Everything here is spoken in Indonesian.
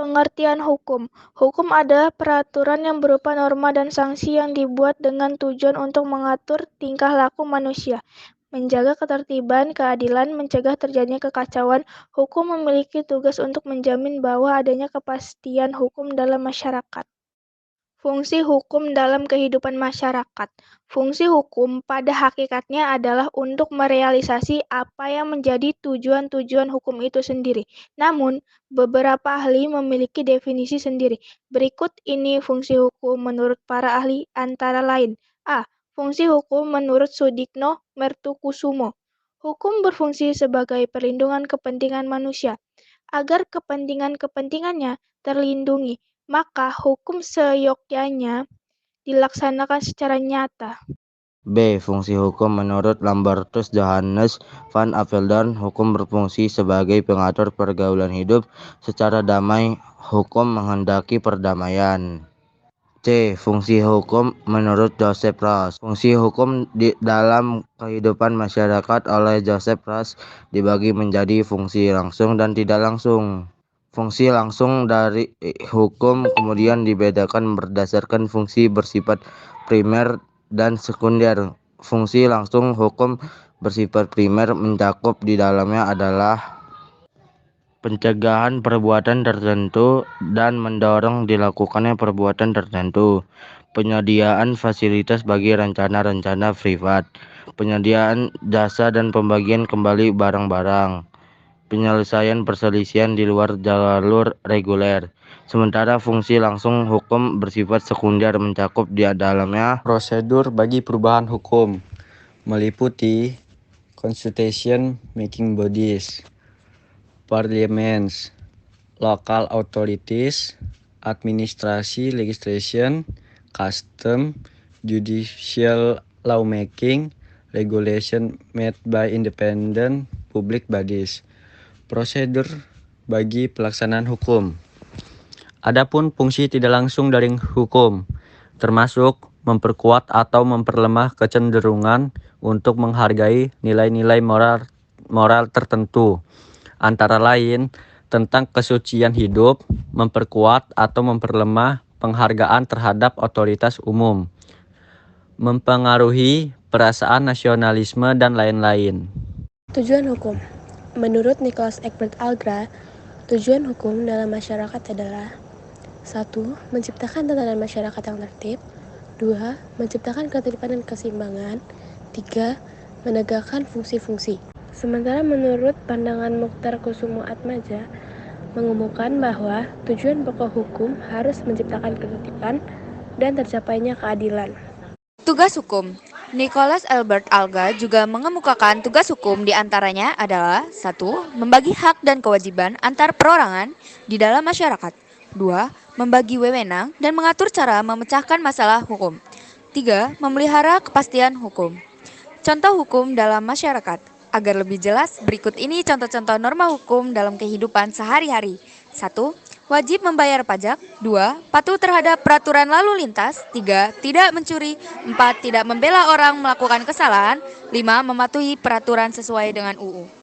Pengertian hukum. Hukum adalah peraturan yang berupa norma dan sanksi yang dibuat dengan tujuan untuk mengatur tingkah laku manusia, menjaga ketertiban, keadilan, mencegah terjadinya kekacauan. Hukum memiliki tugas untuk menjamin bahwa adanya kepastian hukum dalam masyarakat. Fungsi hukum dalam kehidupan masyarakat. Fungsi hukum pada hakikatnya adalah untuk merealisasi apa yang menjadi tujuan-tujuan hukum itu sendiri. Namun, beberapa ahli memiliki definisi sendiri. Berikut ini fungsi hukum menurut para ahli antara lain. A. Fungsi hukum menurut Sudikno Mertukusumo. Hukum berfungsi sebagai perlindungan kepentingan manusia. Agar kepentingan-kepentingannya terlindungi, maka hukum seyogyanya dilaksanakan secara nyata. B. Fungsi hukum menurut Lambertus Johannes van Apeldoorn. Hukum berfungsi sebagai pengatur pergaulan hidup secara damai. Hukum menghendaki perdamaian. C. Fungsi hukum menurut Joseph Roush. Fungsi hukum dalam kehidupan masyarakat oleh Joseph Roush dibagi menjadi fungsi langsung dan tidak langsung. Fungsi langsung dari hukum kemudian dibedakan berdasarkan fungsi bersifat primer dan sekunder. Fungsi langsung hukum bersifat primer mencakup di dalamnya adalah pencegahan perbuatan tertentu dan mendorong dilakukannya perbuatan tertentu, penyediaan fasilitas bagi rencana-rencana privat, penyediaan jasa dan pembagian kembali barang-barang, penyelesaian perselisihan di luar jalur reguler. Sementara fungsi langsung hukum bersifat sekunder mencakup di dalamnya Prosedur bagi perubahan hukum meliputi constitution making bodies, parliaments, local authorities, administrasi legislation, custom, judicial lawmaking, regulation made by independent public bodies. Prosedur bagi pelaksanaan hukum. Adapun fungsi tidak langsung dari hukum, termasuk memperkuat atau memperlemah kecenderungan untuk menghargai nilai-nilai moral tertentu, antara lain tentang kesucian hidup, memperkuat atau memperlemah penghargaan terhadap otoritas umum, mempengaruhi perasaan nasionalisme, dan lain-lain. Tujuan hukum. Menurut Nicholas Egbert Algra, tujuan hukum dalam masyarakat adalah 1. Menciptakan tatanan masyarakat yang tertib. 2. Menciptakan ketertiban dan keseimbangan. 3. Menegakkan fungsi-fungsi. Sementara menurut pandangan Mukhtar Kusumo-Atmaja, mengumumkan bahwa tujuan pokok hukum harus menciptakan ketertiban dan tercapainya keadilan. Tugas hukum. Nicholas Albert Alga juga mengemukakan tugas hukum diantaranya adalah 1. Membagi hak dan kewajiban antar perorangan di dalam masyarakat. 2. Membagi wewenang dan mengatur cara memecahkan masalah hukum. 3. Memelihara kepastian hukum. Contoh hukum dalam masyarakat. Agar lebih jelas, berikut ini contoh-contoh norma hukum dalam kehidupan sehari-hari. 1. Wajib membayar pajak. 2. Patuh terhadap peraturan lalu lintas. 3. Tidak mencuri. 4. Tidak membela orang melakukan kesalahan. 5. Mematuhi peraturan sesuai dengan UU.